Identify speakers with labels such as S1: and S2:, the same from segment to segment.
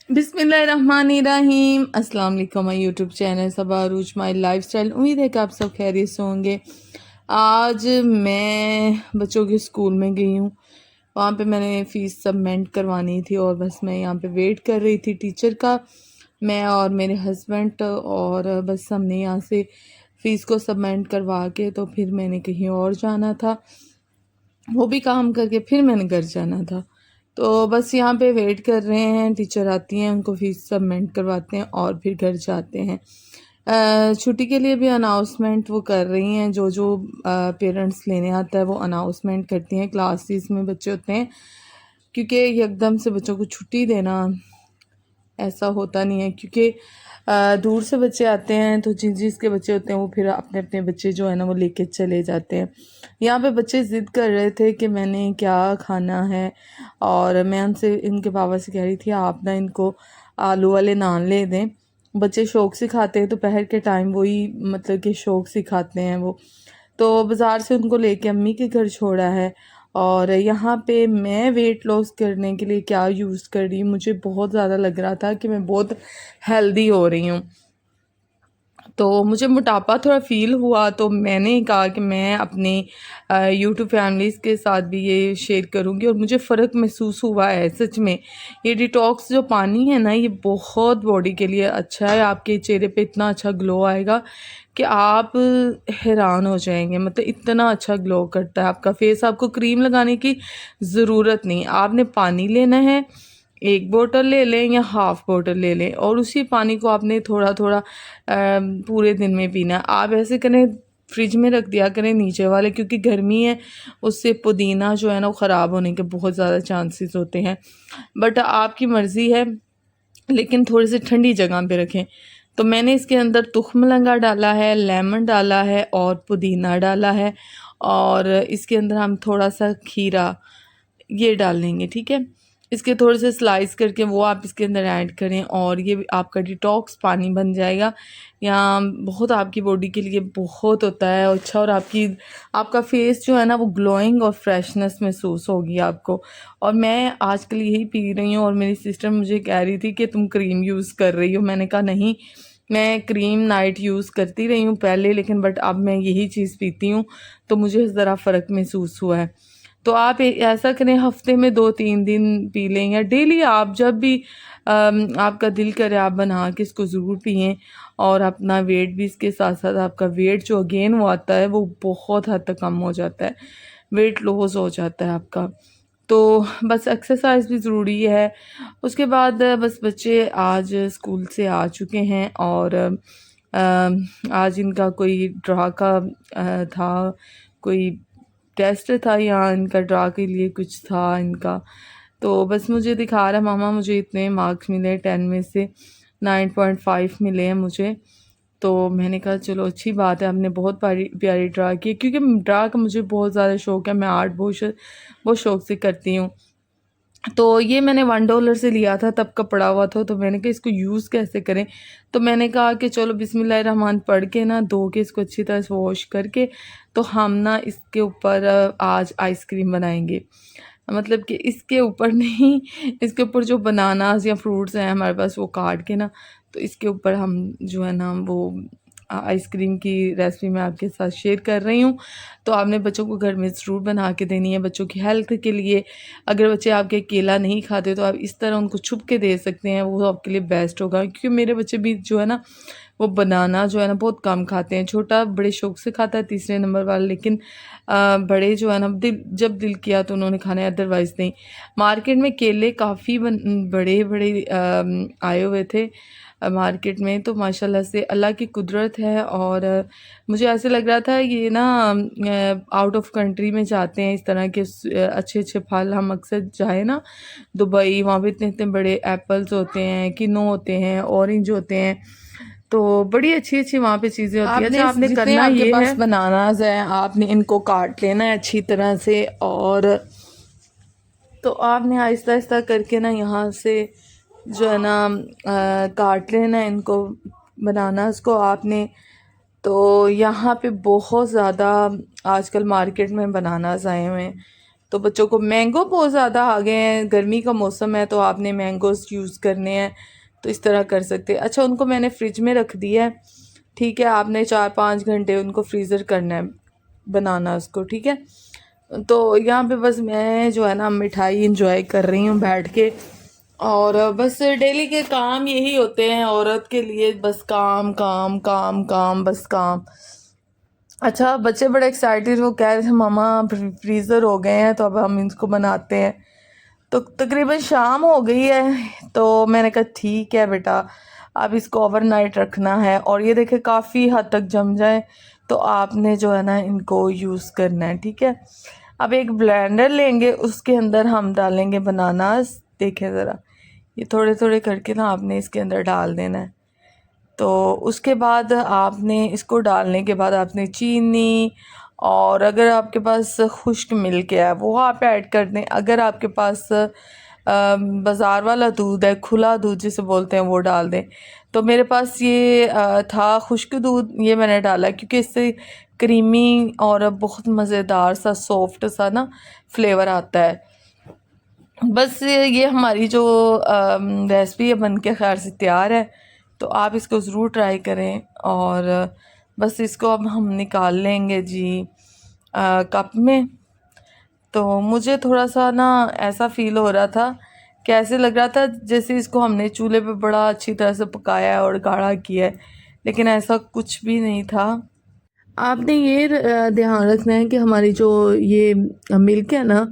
S1: बिस्मिल्लाहिर्रहमानिर्रहीम। अस्सलाम वालेकुम। My YouTube channel Saba Arooj my lifestyle. उम्मीद है कि आप सब खैरियत से होंगे। आज मैं बच्चों के स्कूल में गई हूँ। वहाँ पे मैंने फ़ीस सबमिट करवानी थी और बस मैं यहाँ पे वेट कर रही थी टीचर का, मैं और मेरे हस्बैंड। और बस हमने यहाँ से फ़ीस को सबमिट करवा के तो फिर मैंने कहीं और जाना था, वो भी काम करके फिर मैंने घर जाना था। तो बस यहाँ पे वेट कर रहे हैं, टीचर आती हैं, उनको फ़ीस सबमिट करवाते हैं और फिर घर जाते हैं। छुट्टी के लिए भी अनाउंसमेंट वो कर रही हैं, जो जो पेरेंट्स लेने आता है वो अनाउंसमेंट करती हैं। क्लासेस में बच्चे होते हैं, क्योंकि एकदम से बच्चों को छुट्टी देना ऐसा होता नहीं है, क्योंकि दूर से बच्चे आते हैं तो जिस जिसके बच्चे होते हैं वो फिर अपने अपने बच्चे जो है ना वो लेके चले जाते हैं। यहाँ पे बच्चे ज़िद कर रहे थे कि मैंने क्या खाना है, और मैं उनसे, इनके पापा से कह रही थी आप ना इनको आलू वाले नान ले दें। बच्चे शौक से खाते हैं, दोपहर के टाइम वही मतलब कि शौक से खाते हैं वो। तो बाज़ार से उनको लेके अम्मी के घर छोड़ा है। और यहाँ पे मैं वेट लॉस करने के लिए क्या यूज़ कर रही हूँ, मुझे बहुत ज़्यादा लग रहा था कि मैं बहुत हेल्दी हो रही हूँ, तो मुझे मोटापा थोड़ा फ़ील हुआ। तो मैंने कहा कि मैं अपनी यूट्यूब फैमिलीज़ के साथ भी ये शेयर करूँगी, और मुझे फ़र्क महसूस हुआ है सच में। ये डिटॉक्स जो पानी है ना, ये बहुत बॉडी के लिए अच्छा है। आपके चेहरे पे इतना अच्छा ग्लो आएगा कि आप हैरान हो जाएंगे, मतलब इतना अच्छा ग्लो करता है आपका फेस। आपको क्रीम लगाने की ज़रूरत नहीं, आपने पानी लेना है, एक बोतल ले लें या हाफ़ बोतल ले लें, और उसी पानी को आपने थोड़ा थोड़ा पूरे दिन में पीना है। आप ऐसे करें, फ्रिज में रख दिया करें नीचे वाले, क्योंकि गर्मी है, उससे पुदीना जो है ना वो ख़राब होने के बहुत ज़्यादा चांसेस होते हैं। बट आपकी मर्ज़ी है, लेकिन थोड़ी सी ठंडी जगह पे रखें। तो मैंने इसके अंदर तुख्मलंगा डाला है, लेमन डाला है और पुदीना डाला है, और इसके अंदर हम थोड़ा सा खीरा ये डाल लेंगे, ठीक है। इसके थोड़े से स्लाइस करके वो आप इसके अंदर ऐड करें, और ये आपका डिटॉक्स पानी बन जाएगा। या बहुत आपकी बॉडी के लिए बहुत होता है अच्छा, और आपका फेस जो है ना वो ग्लोइंग और फ्रेशनेस महसूस होगी आपको। और मैं आजकल यही पी रही हूँ, और मेरी सिस्टर मुझे कह रही थी कि तुम क्रीम यूज़ कर रही हो। मैंने कहा नहीं, मैं क्रीम नाइट यूज़ करती रही हूँ पहले, लेकिन बट अब मैं यही चीज़ पीती हूँ, तो मुझे ज़रा फ़र्क महसूस हुआ है। तो आप ऐसा करें, हफ्ते में 2-3 दिन पी लें, या डेली आप जब भी आपका दिल करे आप बना के इसको ज़रूर पिएं। और अपना वेट भी इसके साथ साथ, आपका वेट जो अगेन वो आता है वो बहुत हद तक कम हो जाता है, वेट लॉस हो जाता है आपका। तो बस एक्सरसाइज भी ज़रूरी है। उसके बाद बस बच्चे आज स्कूल से आ चुके हैं, और आज इनका कोई ड्रा का था, कोई टेस्ट था, या इनका ड्रा के लिए कुछ था इनका। तो बस मुझे दिखा रहा, मामा मुझे इतने मार्क्स मिले, 10 में से 9.5 मिले हैं मुझे। तो मैंने कहा चलो अच्छी बात है, आपने बहुत प्यारी प्यारी ड्रा की, क्योंकि ड्रा का मुझे बहुत ज़्यादा शौक़ है, मैं आर्ट बहुत शौक़ से करती हूँ। तो ये मैंने $1 से लिया था, तब का पड़ा हुआ था, तो मैंने कहा इसको यूज़ कैसे करें। तो मैंने कहा कि चलो बिस्मिल्लाहिर्रहमान पढ़ के ना, धो के इसको अच्छी तरह से वॉश करके, तो हम ना इसके ऊपर आज आइसक्रीम बनाएंगे। मतलब कि इसके ऊपर नहीं, इसके ऊपर जो बनानास या फ्रूट्स हैं हमारे पास, वो काट के ना, तो इसके ऊपर हम जो है ना वो आइसक्रीम की रेसिपी मैं आपके साथ शेयर कर रही हूँ। तो आपने बच्चों को घर में ज़रूर बना के देनी है, बच्चों की हेल्थ के लिए। अगर बच्चे आपके केला नहीं खाते तो आप इस तरह उनको छुप के दे सकते हैं, वो आपके लिए बेस्ट होगा। क्योंकि मेरे बच्चे भी जो है ना वो बनाना जो है ना बहुत कम खाते हैं। छोटा बड़े शौक से खाता है, तीसरे नंबर वाला, लेकिन बड़े जो है ना जब दिल किया तो उन्होंने खाना है, अदरवाइज़ नहीं। मार्केट में केले काफ़ी बड़े बड़े आए हुए थे मार्केट में, तो माशाल्लाह से अल्लाह की कुदरत है। और मुझे ऐसे लग रहा था ये ना आउट ऑफ कंट्री में जाते हैं इस तरह के अच्छे अच्छे फल। हम अक्सर जाए ना दुबई, वहाँ पे इतने इतने बड़े एप्पल्स होते हैं, किन्नू होते हैं, ऑरेंज होते हैं, तो बड़ी अच्छी अच्छी वहाँ पे चीज़ें होती हैं। अच्छा, आपने
S2: जितने
S1: करना
S2: आपके
S1: ये
S2: पास
S1: है, बनानास हैं, आपने इनको काट लेना है अच्छी तरह से, और तो आपने आहिस्ता आहिस्ता करके ना यहाँ से जो है ना काट लेना है इनको, बनानास को आपने। तो यहाँ पे बहुत ज़्यादा आजकल मार्केट में बनानास आए हुए हैं, तो बच्चों को मैंगो बहुत ज़्यादा आ गए हैं, गर्मी का मौसम है तो आपने मैंगोज़ यूज़ करने हैं तो इस तरह कर सकते हैं। अच्छा, उनको मैंने फ्रिज में रख दिया है, ठीक है। आपने 4-5 घंटे उनको फ्रीज़र करना है, बनाना उसको, ठीक है। तो यहाँ पे बस मैं जो है ना मिठाई इंजॉय कर रही हूँ बैठ के, और बस डेली के काम यही होते हैं औरत के लिए, बस काम काम काम काम, बस काम। अच्छा, बच्चे बड़े एक्साइटेड, वो कह रहे थे मामा फ्रीज़र हो गए हैं तो अब हम इसको बनाते हैं। तो तकरीबन शाम हो गई है तो मैंने कहा ठीक है बेटा, अब इसको ओवरनाइट रखना है, और ये देखे काफ़ी हद तक जम जाए तो आपने जो है ना इनको यूज़ करना है, ठीक है। अब एक ब्लेंडर लेंगे, उसके अंदर हम डालेंगे बनानास, देखें ज़रा, ये थोड़े थोड़े करके ना आपने इसके अंदर डाल देना है। तो उसके बाद आपने इसको डालने के बाद आपने चीनी, और अगर आपके पास खुश्क मिल्क है वो आप ऐड कर दें। अगर आपके पास बाज़ार वाला दूध है, खुला दूध जिसे बोलते हैं, वो डाल दें। तो मेरे पास ये था खुश्क दूध, ये मैंने डाला क्योंकि इससे क्रीमी और बहुत मज़ेदार सा सॉफ्ट सा ना फ्लेवर आता है। बस ये हमारी जो रेसिपी है बन के खैर से तैयार है, तो आप इसको ज़रूर ट्राई करें। और बस इसको अब हम निकाल लेंगे जी कप में। तो मुझे थोड़ा सा ना ऐसा फ़ील हो रहा था, कैसे लग रहा था जैसे इसको हमने चूल्हे पे बड़ा अच्छी तरह से पकाया है और गाढ़ा किया है, लेकिन ऐसा कुछ भी नहीं था। आपने ये ध्यान रखना है कि हमारी जो ये मिल्क है ना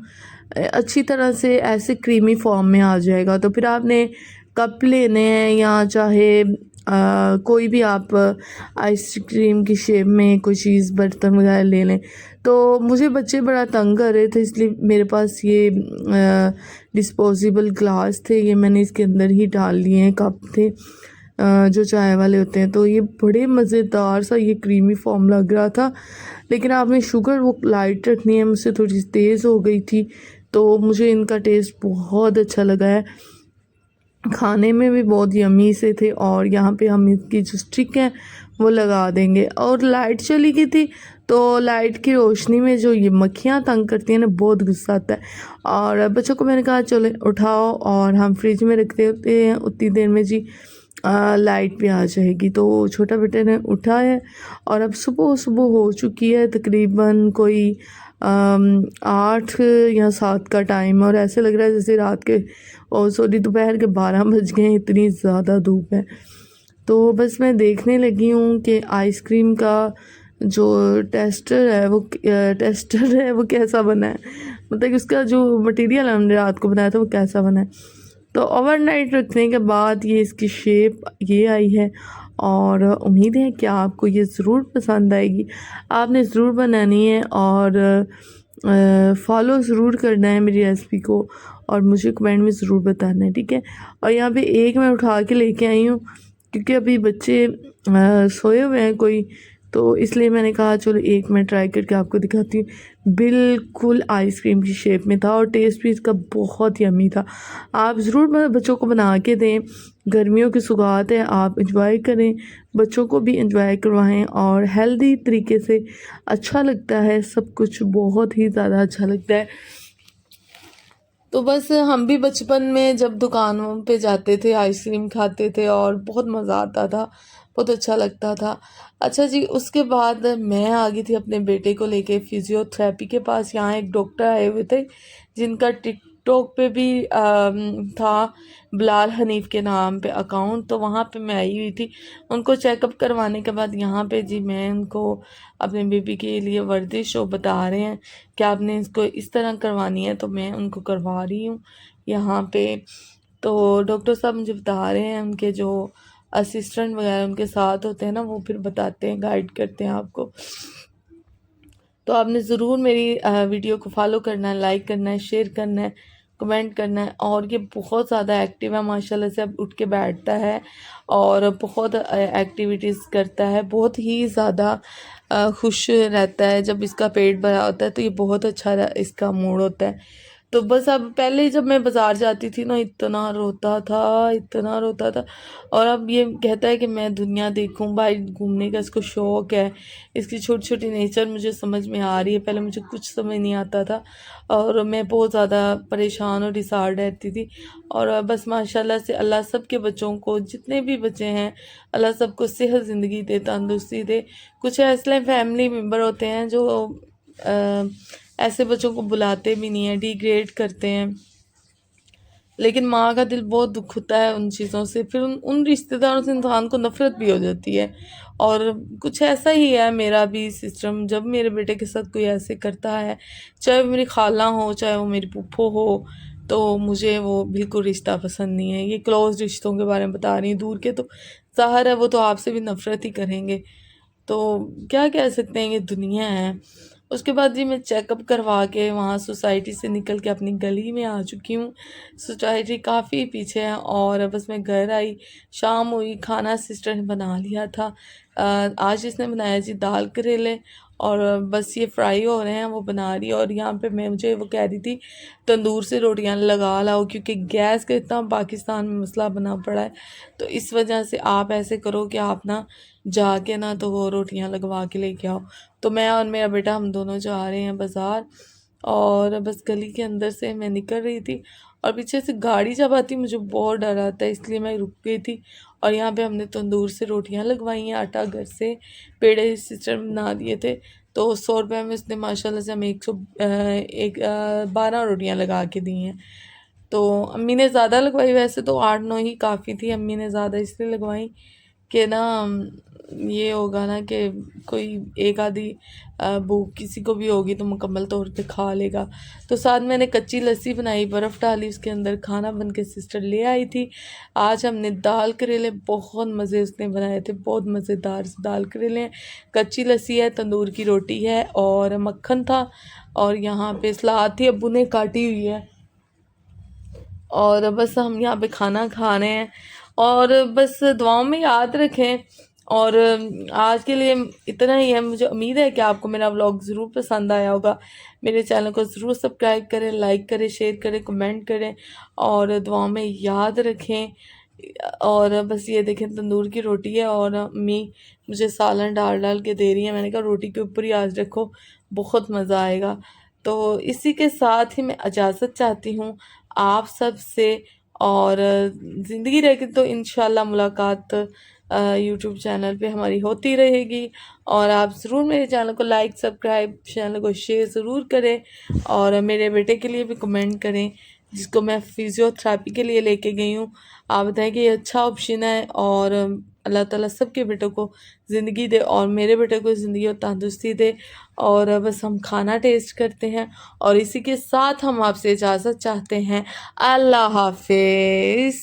S1: अच्छी तरह से ऐसे क्रीमी फॉर्म में आ जाएगा। तो फिर आपने कप लेने हैं या चाहे कोई भी आप आइसक्रीम की शेप में कोई चीज़ बर्तन वगैरह ले लें। तो मुझे बच्चे बड़ा तंग कर रहे थे, इसलिए मेरे पास ये डिस्पोजेबल ग्लास थे, ये मैंने इसके अंदर ही डाल लिए हैं। कप थे जो चाय वाले होते हैं, तो ये बड़े मज़ेदार सा ये क्रीमी फॉर्म लग रहा था। लेकिन आपने शुगर वो लाइट रखनी है, मुझसे थोड़ी तेज़ हो गई थी, तो मुझे इनका टेस्ट बहुत अच्छा लगा है, खाने में भी बहुत यमी से थे। और यहाँ पे हम इसकी जो स्टिक है वो लगा देंगे। और लाइट चली गई थी, तो लाइट की रोशनी में जो ये मक्खियाँ तंग करती हैं ना, बहुत गुस्सा आता है। और बच्चों को मैंने कहा चलो उठाओ और हम फ्रिज में रखते होते हैं, उतनी देर में जी लाइट भी आ जाएगी। तो छोटा बेटे ने उठा है, और अब सुबह सुबह हो चुकी है तकरीबन कोई 8 या 7 का टाइम, और ऐसे लग रहा है जैसे रात के दोपहर के 12 बज गए हैं, इतनी ज़्यादा धूप है। तो बस मैं देखने लगी हूँ कि आइसक्रीम का जो टेस्टर है वो कैसा बना है, मतलब उसका जो मटेरियल हमने रात को बनाया था वो कैसा बना है। तो ओवरनाइट रखने के बाद ये इसकी शेप ये आई है, और उम्मीद है कि आपको ये ज़रूर पसंद आएगी। आपने ज़रूर बनानी है और फॉलो ज़रूर करना है मेरी रेसिपी को, और मुझे कमेंट में ज़रूर बताना है, ठीक है। और यहाँ पे एक मैं उठा के लेके आई हूँ क्योंकि अभी बच्चे सोए हुए हैं कोई, तो इसलिए मैंने कहा चलो एक मैं ट्राई करके आपको दिखाती हूँ। बिल्कुल आइसक्रीम की शेप में था, और टेस्ट भी इसका बहुत यम्मी था। आप ज़रूर बच्चों को बना के दें, गर्मियों की सौगात है, आप इंजॉय करें, बच्चों को भी इंजॉय करवाएं, और हेल्दी तरीके से अच्छा लगता है, सब कुछ बहुत ही ज़्यादा अच्छा लगता है। तो बस हम भी बचपन में जब दुकानों पे जाते थे आइसक्रीम खाते थे और बहुत मज़ा आता था, बहुत अच्छा लगता था। अच्छा जी, उसके बाद मैं आ गई थी अपने बेटे को लेके फिज़ियोथेरेपी के पास। यहाँ एक डॉक्टर आए हुए थे जिनका टिकटॉक पे भी था, बिलाल हनीफ़ के नाम पे अकाउंट, तो वहाँ पे मैं आई हुई थी उनको चेकअप करवाने के बाद। यहाँ पे जी मैं उनको अपने बेबी के लिए वर्जिश वो बता रहे हैं कि आपने इसको इस तरह करवानी है, तो मैं उनको करवा रही हूँ यहाँ पे। तो डॉक्टर साहब मुझे बता रहे हैं, उनके जो असिस्टेंट वगैरह उनके साथ होते हैं ना, वो फिर बताते हैं, गाइड करते हैं आपको। तो आपने ज़रूर मेरी वीडियो को फॉलो करना है, लाइक करना है, शेयर करना है, कमेंट करना है। और ये बहुत ज़्यादा एक्टिव है माशाल्लाह से, अब उठ के बैठता है और बहुत एक्टिविटीज़ करता है, बहुत ही ज़्यादा खुश रहता है। जब इसका पेट भरा होता है तो ये बहुत अच्छा इसका मूड होता है। तो बस अब पहले जब मैं बाज़ार जाती थी ना इतना रोता था, इतना रोता था। और अब ये कहता है कि मैं दुनिया देखूं, भाई घूमने का इसको शौक़ है। इसकी छोटी छोटी नेचर मुझे समझ में आ रही है, पहले मुझे कुछ समझ नहीं आता था और मैं बहुत ज़्यादा परेशान और डिसऑर्डर रहती थी। और बस माशाल्लाह से अल्लाह सबके बच्चों को, जितने भी बच्चे हैं, अल्लाह सबको सेहत ज़िंदगी दे, तंदुरुस्ती दे। कुछ ऐसे फैमिली मेम्बर होते हैं जो ऐसे बच्चों को बुलाते भी नहीं हैं, डिग्रेड करते हैं, लेकिन माँ का दिल बहुत दुख होता है उन चीज़ों से। फिर उन रिश्तेदारों से इंसान को नफ़रत भी हो जाती है। और कुछ ऐसा ही है मेरा भी सिस्टम, जब मेरे बेटे के साथ कोई ऐसे करता है, चाहे वो मेरी खाला हो, चाहे वो मेरी फूफो हो, तो मुझे वो बिल्कुल रिश्ता पसंद नहीं है। ये क्लोज़ रिश्तों के बारे में बता रही हूँ, दूर के तो ज़ाहिर है वो तो आपसे भी नफ़रत ही करेंगे। तो क्या कह सकते हैं, ये दुनिया है। उसके बाद जी मैं चेकअप करवा के वहाँ सोसाइटी से निकल के अपनी गली में आ चुकी हूँ। सोसाइटी काफ़ी पीछे है और बस मैं घर आई, शाम हुई, खाना सिस्टर ने बना लिया था। आज इसने बनाया जी दाल करेले और बस ये फ्राई हो रहे हैं, वो बना रही है। और यहाँ पे मुझे वो कह रही थी तंदूर से रोटियां लगा लाओ, क्योंकि गैस का इतना पाकिस्तान में मसला बना पड़ा है। तो इस वजह से आप ऐसे करो कि आप ना जाके ना तो वो रोटियां लगवा के लेके आओ। तो मैं और मेरा बेटा हम दोनों जा रहे हैं बाज़ार। और बस गली के अंदर से मैं निकल रही थी और पीछे से गाड़ी जब आती मुझे बहुत डर आता है, इसलिए मैं रुक गई थी। और यहाँ पे हमने तंदूर से रोटियां लगवाई हैं, आटा घर से पेड़े सिस्टर बना दिए थे। तो 100 रुपये में उसने माशाल्लाह से हमें 12 रोटियां लगा के दी हैं। तो अम्मी ने ज़्यादा लगवाई, वैसे तो 8-9 ही काफ़ी थी, अम्मी ने ज़्यादा इसलिए लगवाई कि ना ये होगा ना कि कोई एक आधी भूख किसी को भी होगी तो मुकम्मल तौर पे खा लेगा। तो साथ मैंने कच्ची लस्सी बनाई, बर्फ़ डाली उसके अंदर, खाना बन के सिस्टर ले आई थी। आज हमने दाल करेले बहुत मज़े उसने बनाए थे, बहुत मज़ेदार दाल करेले हैं। कच्ची लस्सी है, तंदूर की रोटी है और मक्खन था। और यहाँ पे सलाद थी, अब्बू ने काटी हुई है। और बस हम यहाँ पे खाना खा रहे हैं। और बस दुआओं में याद रखें। और आज के लिए इतना ही है। मुझे उम्मीद है कि आपको मेरा व्लॉग ज़रूर पसंद आया होगा। मेरे चैनल को ज़रूर सब्सक्राइब करें, लाइक करें, शेयर करें, कमेंट करें और दुआओं में याद रखें। और बस ये देखें तंदूर की रोटी है और अम्मी मुझे सालन डाल डाल के दे रही है। मैंने कहा रोटी के ऊपर ही आज रखो, बहुत मज़ा आएगा। तो इसी के साथ ही मैं इजाज़त चाहती हूँ आप सब से। और ज़िंदगी रह के तो इंशाल्लाह मुलाकात यूट्यूब चैनल पे हमारी होती रहेगी। और आप ज़रूर मेरे चैनल को लाइक, सब्सक्राइब, चैनल को शेयर ज़रूर करें। और मेरे बेटे के लिए भी कमेंट करें, जिसको मैं फिज़ियोथेरेपी के लिए लेके गई हूँ। आप बताएं कि ये अच्छा ऑप्शन है। और अल्लाह ताला सबके बेटों को ज़िंदगी दे और मेरे बेटे को ज़िंदगी और तंदुरुस्ती दे। और बस हम खाना टेस्ट करते हैं और इसी के साथ हम आपसे इजाज़त चाहते हैं। अल्लाह हाफ़िज़।